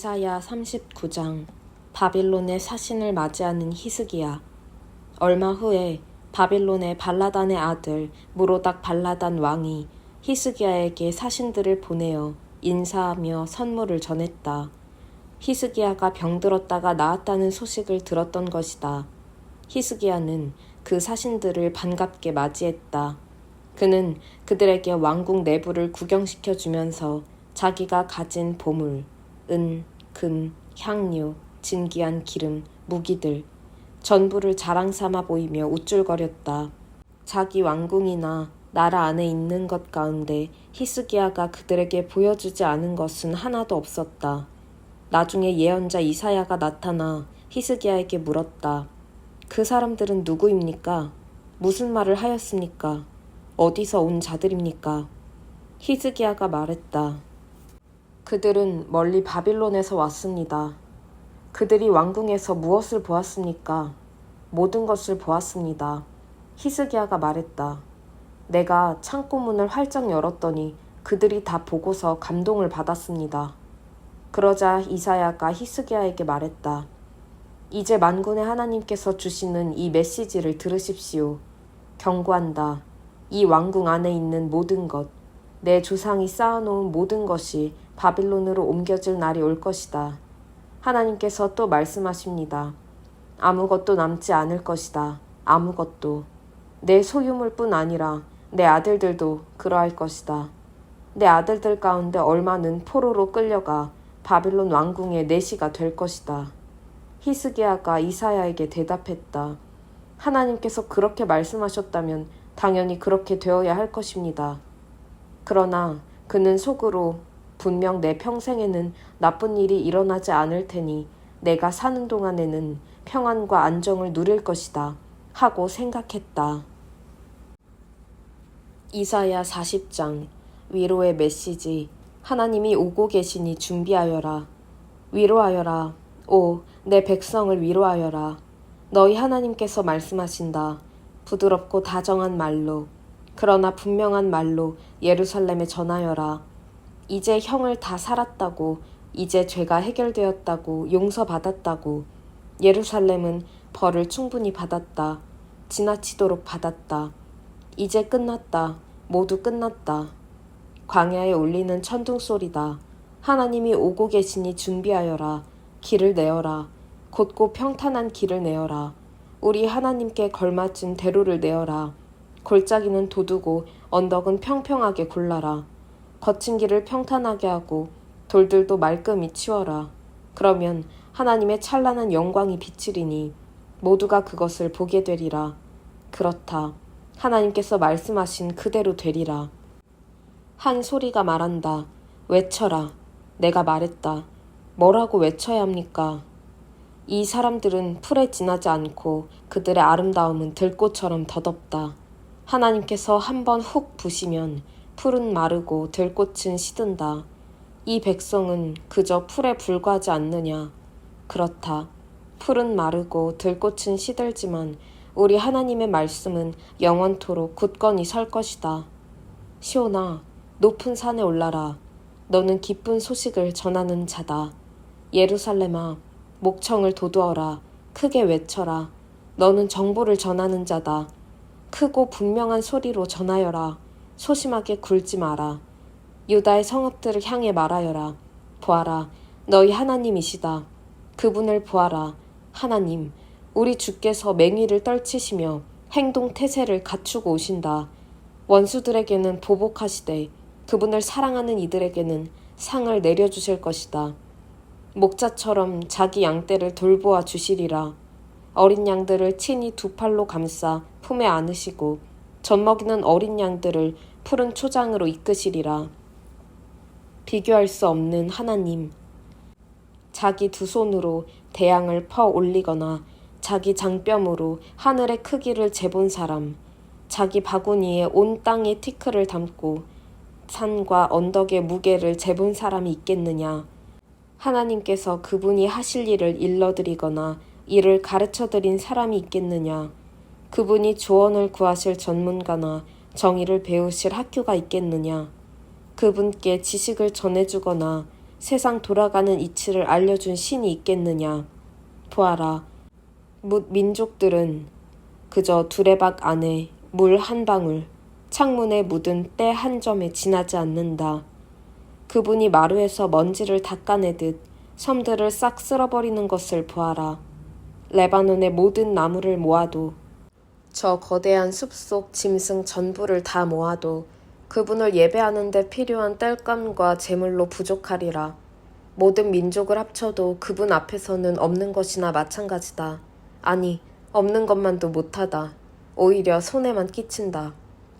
이사야 39장 바빌론의 사신을 맞이하는 히스기야. 얼마 후에 바빌론의 발라단의 아들 무로닥 발라단 왕이 히스기야에게 사신들을 보내어 인사하며 선물을 전했다. 히스기야가 병들었다가 나았다는 소식을 들었던 것이다. 히스기야는 그 사신들을 반갑게 맞이했다. 그는 그들에게 왕궁 내부를 구경시켜주면서 자기가 가진 보물, 은, 금, 향료, 진귀한 기름, 무기들 전부를 자랑 삼아 보이며 우쭐거렸다. 자기 왕궁이나 나라 안에 있는 것 가운데 히스기야가 그들에게 보여주지 않은 것은 하나도 없었다. 나중에 예언자 이사야가 나타나 히스기야에게 물었다. 그 사람들은 누구입니까? 무슨 말을 하였습니까? 어디서 온 자들입니까? 히스기야가 말했다. 그들은 멀리 바빌론에서 왔습니다. 그들이 왕궁에서 무엇을 보았습니까? 모든 것을 보았습니다. 히스기야가 말했다. 내가 창고문을 활짝 열었더니 그들이 다 보고서 감동을 받았습니다. 그러자 이사야가 히스기야에게 말했다. 이제 만군의 하나님께서 주시는 이 메시지를 들으십시오. 경고한다. 이 왕궁 안에 있는 모든 것, 내 조상이 쌓아놓은 모든 것이 바빌론으로 옮겨질 날이 올 것이다. 하나님께서 또 말씀하십니다. 아무것도 남지 않을 것이다. 아무것도. 내 소유물뿐 아니라 내 아들들도 그러할 것이다. 내 아들들 가운데 얼마는 포로로 끌려가 바빌론 왕궁의 내시가 될 것이다. 히스기야가 이사야에게 대답했다. 하나님께서 그렇게 말씀하셨다면 당연히 그렇게 되어야 할 것입니다. 그러나 그는 속으로 분명 내 평생에는 나쁜 일이 일어나지 않을 테니 내가 사는 동안에는 평안과 안정을 누릴 것이다 하고 생각했다. 이사야 40장 위로의 메시지. 하나님이 오고 계시니 준비하여라. 위로하여라. 오, 내 백성을 위로하여라. 너희 하나님께서 말씀하신다. 부드럽고 다정한 말로, 그러나 분명한 말로 예루살렘에 전하여라. 이제 형을 다 살았다고, 이제 죄가 해결되었다고, 용서받았다고. 예루살렘은 벌을 충분히 받았다. 지나치도록 받았다. 이제 끝났다. 모두 끝났다. 광야에 울리는 천둥소리다. 하나님이 오고 계시니 준비하여라. 길을 내어라. 곧고 평탄한 길을 내어라. 우리 하나님께 걸맞은 대로를 내어라. 골짜기는 돋우고 언덕은 평평하게 골라라. 거친 길을 평탄하게 하고 돌들도 말끔히 치워라. 그러면 하나님의 찬란한 영광이 비치리니 모두가 그것을 보게 되리라. 그렇다. 하나님께서 말씀하신 그대로 되리라. 한 소리가 말한다. 외쳐라. 내가 말했다. 뭐라고 외쳐야 합니까? 이 사람들은 풀에 지나지 않고 그들의 아름다움은 들꽃처럼 덧없다. 하나님께서 한번 훅 부시면 풀은 마르고 들꽃은 시든다. 이 백성은 그저 풀에 불과하지 않느냐. 그렇다. 풀은 마르고 들꽃은 시들지만 우리 하나님의 말씀은 영원토록 굳건히 설 것이다. 시온아, 높은 산에 올라라. 너는 기쁜 소식을 전하는 자다. 예루살렘아, 목청을 돋우어라. 크게 외쳐라. 너는 정보를 전하는 자다. 크고 분명한 소리로 전하여라. 소심하게 굴지 마라. 유다의 성읍들을 향해 말하여라. 보아라, 너희 하나님이시다. 그분을 보아라. 하나님, 우리 주께서 맹위를 떨치시며 행동 태세를 갖추고 오신다. 원수들에게는 보복하시되 그분을 사랑하는 이들에게는 상을 내려주실 것이다. 목자처럼 자기 양떼를 돌보아 주시리라. 어린 양들을 친히 두 팔로 감싸 품에 안으시고 젖먹이는 어린 양들을 푸른 초장으로 이끄시리라. 비교할 수 없는 하나님. 자기 두 손으로 대양을 퍼 올리거나 자기 장뼘으로 하늘의 크기를 재본 사람, 자기 바구니에 온 땅의 티끌을 담고 산과 언덕의 무게를 재본 사람이 있겠느냐. 하나님께서 그분이 하실 일을 일러드리거나 이를 가르쳐드린 사람이 있겠느냐. 그분이 조언을 구하실 전문가나 정의를 배우실 학교가 있겠느냐. 그분께 지식을 전해주거나 세상 돌아가는 이치를 알려준 신이 있겠느냐. 보아라. 뭇 민족들은 그저 두레박 안에 물 한 방울, 창문에 묻은 때 한 점에 지나지 않는다. 그분이 마루에서 먼지를 닦아내듯 섬들을 싹 쓸어버리는 것을 보아라. 레바논의 모든 나무를 모아도, 저 거대한 숲속 짐승 전부를 다 모아도 그분을 예배하는 데 필요한 땔감과 제물로 부족하리라. 모든 민족을 합쳐도 그분 앞에서는 없는 것이나 마찬가지다. 아니, 없는 것만도 못하다. 오히려 손해만 끼친다.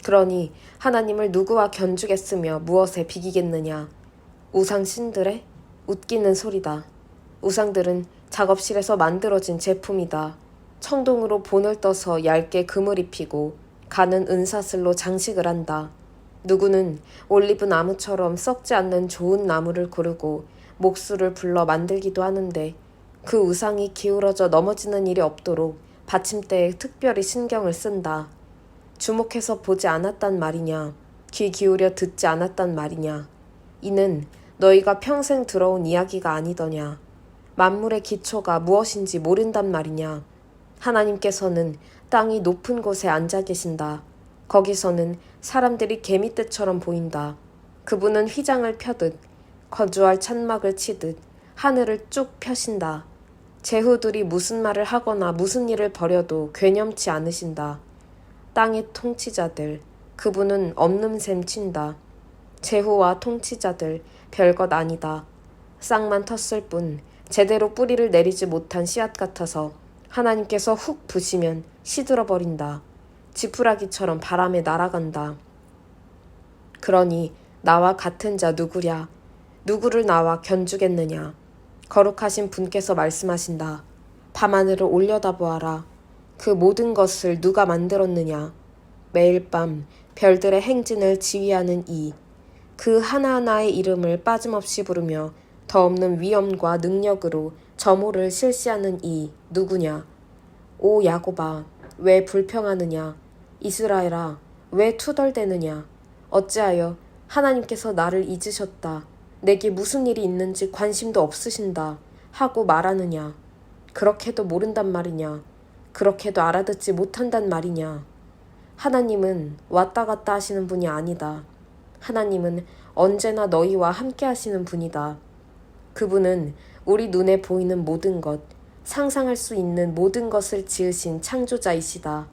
그러니 하나님을 누구와 견주겠으며 무엇에 비기겠느냐. 우상 신들의 웃기는 소리다. 우상들은 작업실에서 만들어진 제품이다. 청동으로 본을 떠서 얇게 금을 입히고 가는 은사슬로 장식을 한다. 누구는 올리브 나무처럼 썩지 않는 좋은 나무를 고르고 목수를 불러 만들기도 하는데 그 우상이 기울어져 넘어지는 일이 없도록 받침대에 특별히 신경을 쓴다. 주목해서 보지 않았단 말이냐, 귀 기울여 듣지 않았단 말이냐. 이는 너희가 평생 들어온 이야기가 아니더냐. 만물의 기초가 무엇인지 모른단 말이냐. 하나님께서는 땅이 높은 곳에 앉아 계신다. 거기서는 사람들이 개미떼처럼 보인다. 그분은 휘장을 펴듯 거주할 찬막을 치듯 하늘을 쭉 펴신다. 제후들이 무슨 말을 하거나 무슨 일을 벌여도 괴념치 않으신다. 땅의 통치자들, 그분은 없는 셈 친다. 제후와 통치자들, 별것 아니다. 싹만 텄을 뿐 제대로 뿌리를 내리지 못한 씨앗 같아서 하나님께서 훅 부시면 시들어버린다. 지푸라기처럼 바람에 날아간다. 그러니 나와 같은 자 누구랴? 누구를 나와 견주겠느냐? 거룩하신 분께서 말씀하신다. 밤하늘을 올려다보아라. 그 모든 것을 누가 만들었느냐? 매일 밤 별들의 행진을 지휘하는 이, 그 하나하나의 이름을 빠짐없이 부르며 더 없는 위엄과 능력으로 점호를 실시하는 이 누구냐? 오 야곱아, 왜 불평하느냐? 이스라엘아, 왜 투덜대느냐? 어찌하여 하나님께서 나를 잊으셨다. 내게 무슨 일이 있는지 관심도 없으신다. 하고 말하느냐? 그렇게도 모른단 말이냐? 그렇게도 알아듣지 못한단 말이냐? 하나님은 왔다 갔다 하시는 분이 아니다. 하나님은 언제나 너희와 함께 하시는 분이다. 그분은 우리 눈에 보이는 모든 것, 상상할 수 있는 모든 것을 지으신 창조자이시다.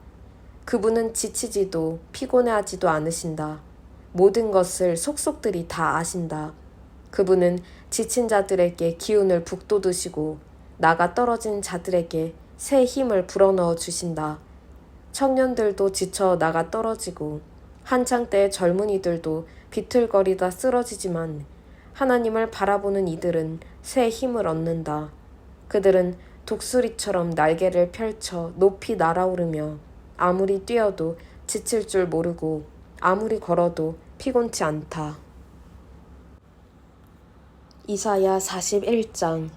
그분은 지치지도 피곤해하지도 않으신다. 모든 것을 속속들이 다 아신다. 그분은 지친 자들에게 기운을 북돋으시고 나가 떨어진 자들에게 새 힘을 불어넣어 주신다. 청년들도 지쳐 나가 떨어지고 한창 때의 젊은이들도 비틀거리다 쓰러지지만 하나님을 바라보는 이들은 새 힘을 얻는다. 그들은 독수리처럼 날개를 펼쳐 높이 날아오르며 아무리 뛰어도 지칠 줄 모르고 아무리 걸어도 피곤치 않다. 이사야 41장.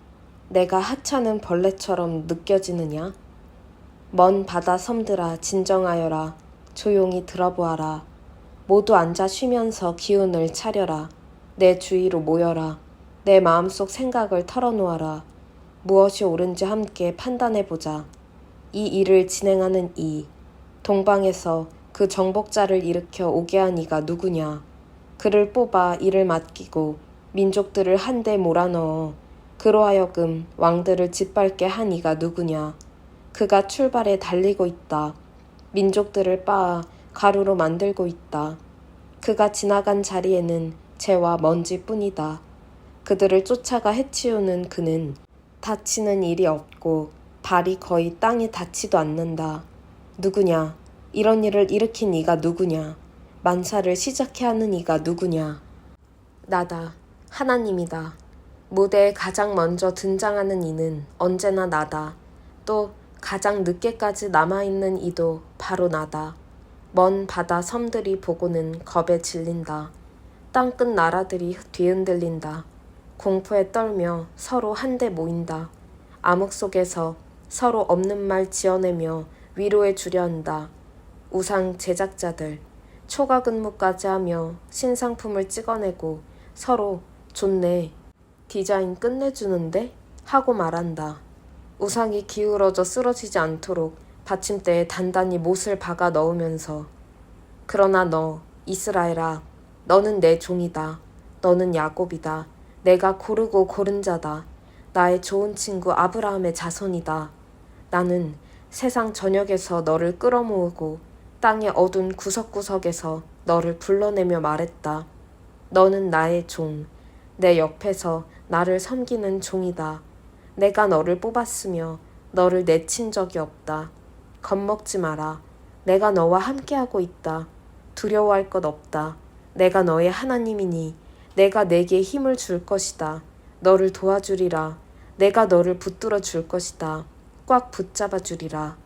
내가 하찮은 벌레처럼 느껴지느냐? 먼 바다 섬들아 진정하여라. 조용히 들어보아라. 모두 앉아 쉬면서 기운을 차려라. 내 주위로 모여라. 내 마음속 생각을 털어놓아라. 무엇이 옳은지 함께 판단해보자. 이 일을 진행하는 이, 동방에서 그 정복자를 일으켜 오게 한 이가 누구냐? 그를 뽑아 일을 맡기고 민족들을 한데 몰아넣어 그로 하여금 왕들을 짓밟게 한 이가 누구냐? 그가 출발에 달리고 있다. 민족들을 빻아 가루로 만들고 있다. 그가 지나간 자리에는 재와 먼지뿐이다. 그들을 쫓아가 해치우는 그는 다치는 일이 없고 발이 거의 땅에 닿지도 않는다. 누구냐? 이런 일을 일으킨 이가 누구냐? 만사를 시작해 하는 이가 누구냐? 나다. 하나님이다. 무대에 가장 먼저 등장하는 이는 언제나 나다. 또 가장 늦게까지 남아있는 이도 바로 나다. 먼 바다 섬들이 보고는 겁에 질린다. 땅끝 나라들이 뒤흔들린다. 공포에 떨며 서로 한데 모인다. 암흑 속에서 서로 없는 말 지어내며 위로해 주려 한다. 우상 제작자들, 초과 근무까지 하며 신상품을 찍어내고 서로 좋네, 디자인 끝내주는데? 하고 말한다. 우상이 기울어져 쓰러지지 않도록 받침대에 단단히 못을 박아 넣으면서 그러나 너, 이스라엘아, 너는 내 종이다. 너는 야곱이다. 내가 고르고 고른 자다. 나의 좋은 친구 아브라함의 자손이다. 나는 세상 전역에서 너를 끌어모으고 땅의 어두운 구석구석에서 너를 불러내며 말했다. 너는 나의 종, 내 옆에서 나를 섬기는 종이다. 내가 너를 뽑았으며 너를 내친 적이 없다. 겁먹지 마라. 내가 너와 함께하고 있다. 두려워할 것 없다. 내가 너의 하나님이니 내가 내게 힘을 줄 것이다. 너를 도와주리라. 내가 너를 붙들어 줄 것이다. 꽉 붙잡아 주리라.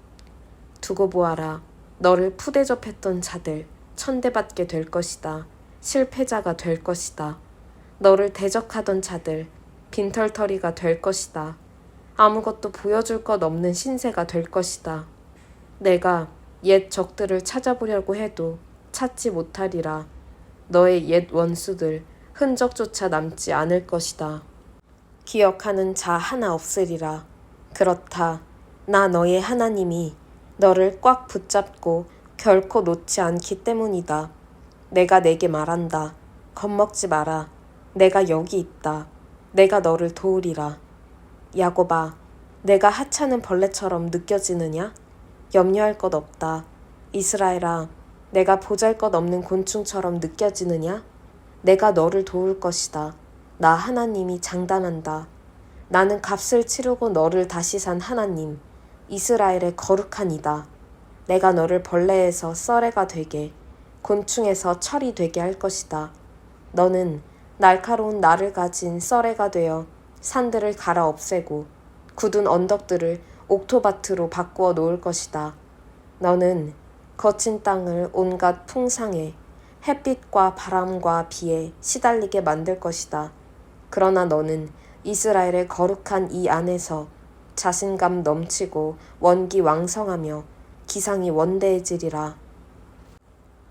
두고 보아라. 너를 푸대접했던 자들 천대받게 될 것이다. 실패자가 될 것이다. 너를 대적하던 자들 빈털터리가 될 것이다. 아무것도 보여줄 것 없는 신세가 될 것이다. 내가 옛 적들을 찾아보려고 해도 찾지 못하리라. 너의 옛 원수들 흔적조차 남지 않을 것이다. 기억하는 자 하나 없으리라. 그렇다. 나 너의 하나님이 너를 꽉 붙잡고 결코 놓지 않기 때문이다. 내가 내게 말한다. 겁먹지 마라. 내가 여기 있다. 내가 너를 도우리라. 야곱아, 내가 하찮은 벌레처럼 느껴지느냐? 염려할 것 없다. 이스라엘아, 내가 보잘것없는 곤충처럼 느껴지느냐? 내가 너를 도울 것이다. 나 하나님이 장담한다. 나는 값을 치르고 너를 다시 산 하나님, 이스라엘의 거룩한 이다. 내가 너를 벌레에서 썰애가 되게, 곤충에서 철이 되게 할 것이다. 너는 날카로운 날을 가진 썰애가 되어 산들을 갈아 없애고 굳은 언덕들을 옥토밭으로 바꾸어 놓을 것이다. 너는 거친 땅을 온갖 풍상에 햇빛과 바람과 비에 시달리게 만들 것이다. 그러나 너는 이스라엘의 거룩한 이 안에서 자신감 넘치고 원기왕성하며 기상이 원대해지리라.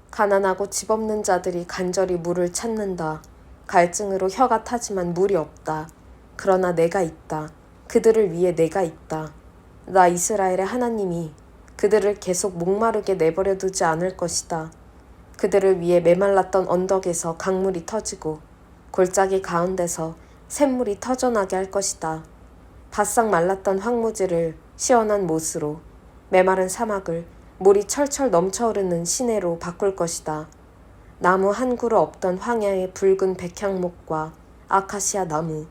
가난하고 집 없는 자들이 간절히 물을 찾는다. 갈증으로 혀가 타지만 물이 없다. 그러나 내가 있다. 그들을 위해 내가 있다. 나 이스라엘의 하나님이 그들을 계속 목마르게 내버려 두지 않을 것이다. 그들을 위해 메말랐던 언덕에서 강물이 터지고 골짜기 가운데서 샘물이 터져나게 할 것이다. 바싹 말랐던 황무지를 시원한 못으로, 메마른 사막을 물이 철철 넘쳐흐르는 시내로 바꿀 것이다. 나무 한 그루 없던 황야의 붉은 백향목과 아카시아 나무,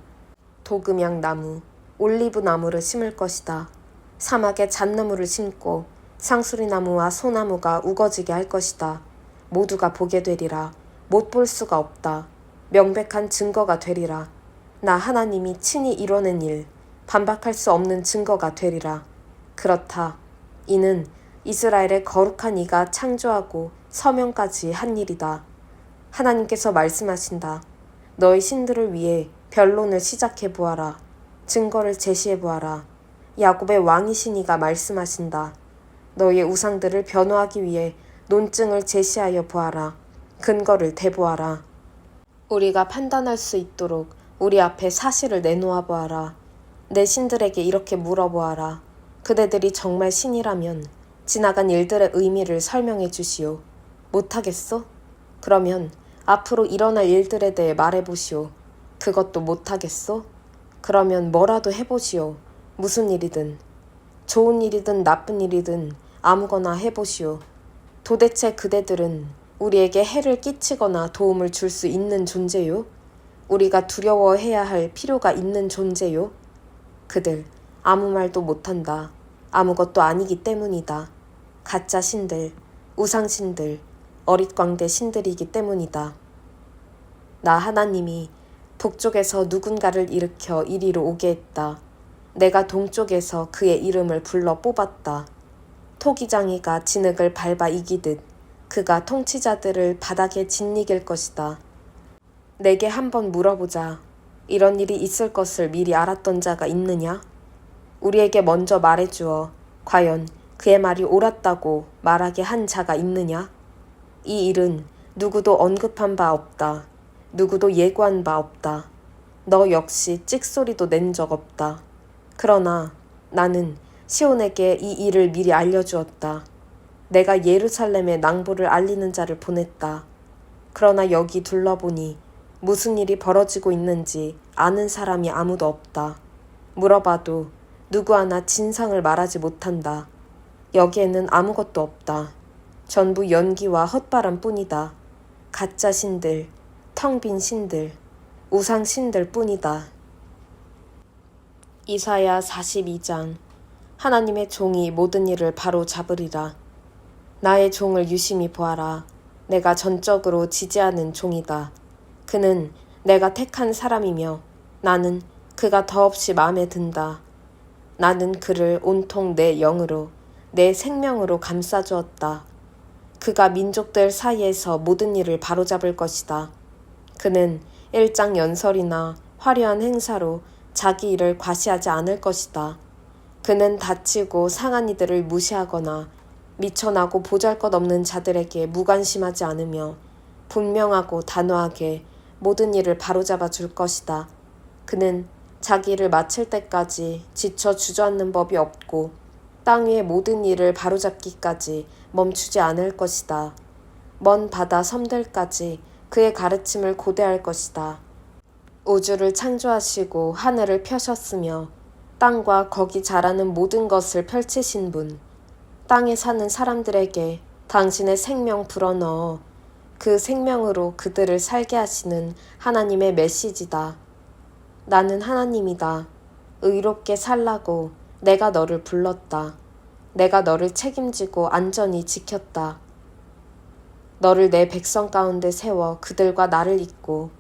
도금양 나무, 올리브 나무를 심을 것이다. 사막에 잣나무를 심고 상수리 나무와 소나무가 우거지게 할 것이다. 모두가 보게 되리라. 못 볼 수가 없다. 명백한 증거가 되리라. 나 하나님이 친히 이뤄낸 일, 반박할 수 없는 증거가 되리라. 그렇다. 이는 이스라엘의 거룩한 이가 창조하고 서명까지 한 일이다. 하나님께서 말씀하신다. 너희 신들을 위해 변론을 시작해 보아라. 증거를 제시해 보아라. 야곱의 왕이신 이가 말씀하신다. 너희의 우상들을 변호하기 위해 논증을 제시하여 보아라. 근거를 대보아라. 우리가 판단할 수 있도록 우리 앞에 사실을 내놓아 보아라. 내 신들에게 이렇게 물어보아라. 그대들이 정말 신이라면 지나간 일들의 의미를 설명해 주시오. 못하겠소? 그러면 앞으로 일어날 일들에 대해 말해보시오. 그것도 못하겠소? 그러면 뭐라도 해보시오. 무슨 일이든. 좋은 일이든 나쁜 일이든 아무거나 해보시오. 도대체 그대들은 우리에게 해를 끼치거나 도움을 줄 수 있는 존재요? 우리가 두려워해야 할 필요가 있는 존재요? 그들 아무 말도 못한다. 아무것도 아니기 때문이다. 가짜 신들, 우상신들, 어릿광대 신들이기 때문이다. 나 하나님이 북쪽에서 누군가를 일으켜 이리로 오게 했다. 내가 동쪽에서 그의 이름을 불러 뽑았다. 토기장이가 진흙을 밟아 이기듯 그가 통치자들을 바닥에 짓이길 것이다. 내게 한번 물어보자. 이런 일이 있을 것을 미리 알았던 자가 있느냐? 우리에게 먼저 말해주어 과연 그의 말이 옳았다고 말하게 한 자가 있느냐? 이 일은 누구도 언급한 바 없다. 누구도 예고한 바 없다. 너 역시 찍소리도 낸 적 없다. 그러나 나는 시온에게 이 일을 미리 알려주었다. 내가 예루살렘에 낭보를 알리는 자를 보냈다. 그러나 여기 둘러보니 무슨 일이 벌어지고 있는지 아는 사람이 아무도 없다. 물어봐도 누구 하나 진상을 말하지 못한다. 여기에는 아무것도 없다. 전부 연기와 헛바람 뿐이다. 가짜 신들, 텅 빈 신들, 우상 신들 뿐이다. 이사야 42장. 하나님의 종이 모든 일을 바로 잡으리라. 나의 종을 유심히 보아라. 내가 전적으로 지지하는 종이다. 그는 내가 택한 사람이며 나는 그가 더없이 마음에 든다. 나는 그를 온통 내 영으로, 내 생명으로 감싸주었다. 그가 민족들 사이에서 모든 일을 바로잡을 것이다. 그는 일장연설이나 화려한 행사로 자기 일을 과시하지 않을 것이다. 그는 다치고 상한 이들을 무시하거나 미천하고 보잘것없는 자들에게 무관심하지 않으며 분명하고 단호하게 모든 일을 바로잡아 줄 것이다. 그는 자기 일을 마칠 때까지 지쳐 주저앉는 법이 없고 땅 위의 모든 일을 바로잡기까지 멈추지 않을 것이다. 먼 바다 섬들까지 그의 가르침을 고대할 것이다. 우주를 창조하시고 하늘을 펴셨으며 땅과 거기 자라는 모든 것을 펼치신 분, 땅에 사는 사람들에게 당신의 생명 불어넣어 그 생명으로 그들을 살게 하시는 하나님의 메시지다. 나는 하나님이다. 의롭게 살라고 내가 너를 불렀다. 내가 너를 책임지고 안전히 지켰다. 너를 내 백성 가운데 세워 그들과 나를 잇고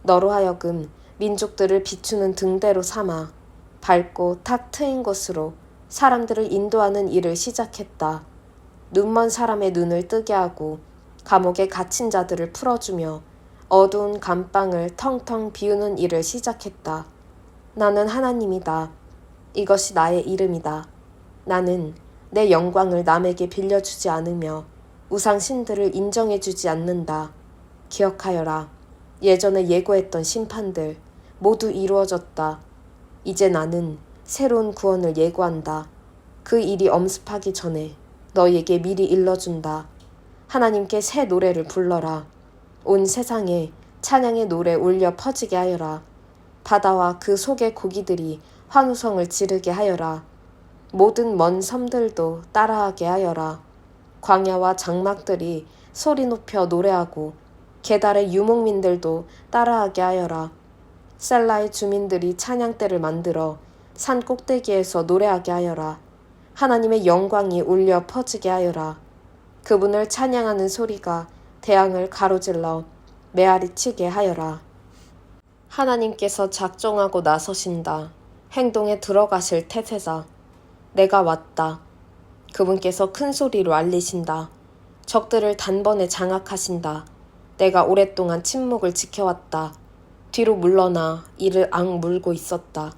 너로 하여금 민족들을 비추는 등대로 삼아 밝고 탁 트인 곳으로 사람들을 인도하는 일을 시작했다. 눈먼 사람의 눈을 뜨게 하고 감옥에 갇힌 자들을 풀어주며 어두운 감방을 텅텅 비우는 일을 시작했다. 나는 하나님이다. 이것이 나의 이름이다. 나는 내 영광을 남에게 빌려주지 않으며 우상 신들을 인정해주지 않는다. 기억하여라. 예전에 예고했던 심판들 모두 이루어졌다. 이제 나는 새로운 구원을 예고한다. 그 일이 엄습하기 전에 너에게 미리 일러준다. 하나님께 새 노래를 불러라. 온 세상에 찬양의 노래 울려 퍼지게 하여라. 바다와 그 속의 고기들이 환호성을 지르게 하여라. 모든 먼 섬들도 따라하게 하여라. 광야와 장막들이 소리 높여 노래하고 게달의 유목민들도 따라하게 하여라. 셀라의 주민들이 찬양대를 만들어 산 꼭대기에서 노래하게 하여라. 하나님의 영광이 울려 퍼지게 하여라. 그분을 찬양하는 소리가 대양을 가로질러 메아리 치게 하여라. 하나님께서 작정하고 나서신다. 행동에 들어가실 태세다. 내가 왔다. 그분께서 큰 소리로 알리신다. 적들을 단번에 장악하신다. 내가 오랫동안 침묵을 지켜왔다. 뒤로 물러나 이를 악물고 있었다.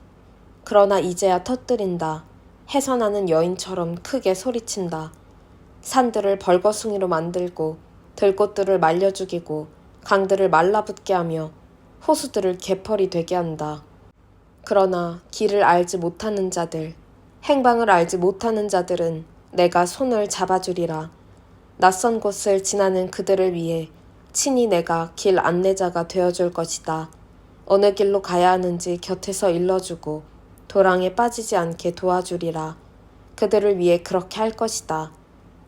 그러나 이제야 터뜨린다. 해산하는 여인처럼 크게 소리친다. 산들을 벌거숭이로 만들고 들꽃들을 말려 죽이고 강들을 말라붙게 하며 호수들을 개펄이 되게 한다. 그러나 길을 알지 못하는 자들, 행방을 알지 못하는 자들은 내가 손을 잡아주리라. 낯선 곳을 지나는 그들을 위해 친히 내가 길 안내자가 되어줄 것이다. 어느 길로 가야 하는지 곁에서 일러주고 도랑에 빠지지 않게 도와주리라. 그들을 위해 그렇게 할 것이다.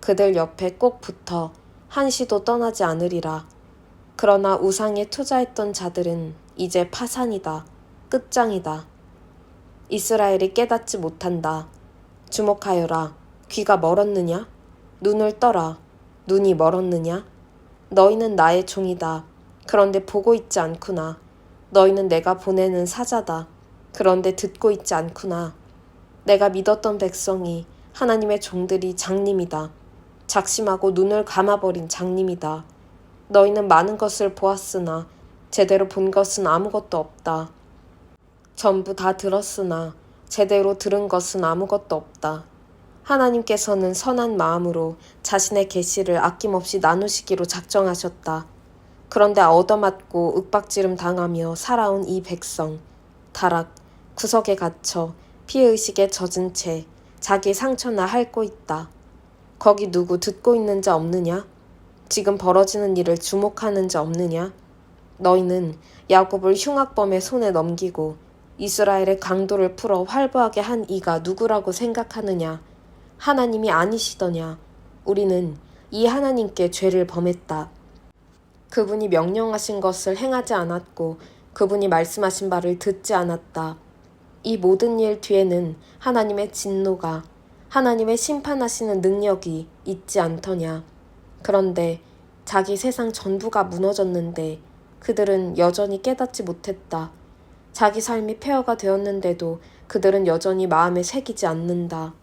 그들 옆에 꼭 붙어 한시도 떠나지 않으리라. 그러나 우상에 투자했던 자들은 이제 파산이다. 끝장이다. 이스라엘이 깨닫지 못한다. 주목하여라. 귀가 멀었느냐? 눈을 떠라. 눈이 멀었느냐? 너희는 나의 종이다. 그런데 보고 있지 않구나. 너희는 내가 보내는 사자다. 그런데 듣고 있지 않구나. 내가 믿었던 백성이 하나님의 종들이 장님이다. 작심하고 눈을 감아버린 장님이다. 너희는 많은 것을 보았으나 제대로 본 것은 아무것도 없다. 전부 다 들었으나 제대로 들은 것은 아무것도 없다. 하나님께서는 선한 마음으로 자신의 계시를 아낌없이 나누시기로 작정하셨다. 그런데 얻어맞고 윽박지름 당하며 살아온 이 백성, 다락, 구석에 갇혀 피해의식에 젖은 채 자기 상처나 핥고 있다. 거기 누구 듣고 있는 자 없느냐? 지금 벌어지는 일을 주목하는 자 없느냐? 너희는 야곱을 흉악범의 손에 넘기고 이스라엘의 강도를 풀어 활보하게 한 이가 누구라고 생각하느냐? 하나님이 아니시더냐? 우리는 이 하나님께 죄를 범했다. 그분이 명령하신 것을 행하지 않았고 그분이 말씀하신 바를 듣지 않았다. 이 모든 일 뒤에는 하나님의 진노가, 하나님의 심판하시는 능력이 있지 않더냐. 그런데 자기 세상 전부가 무너졌는데 그들은 여전히 깨닫지 못했다. 자기 삶이 폐허가 되었는데도 그들은 여전히 마음에 새기지 않는다.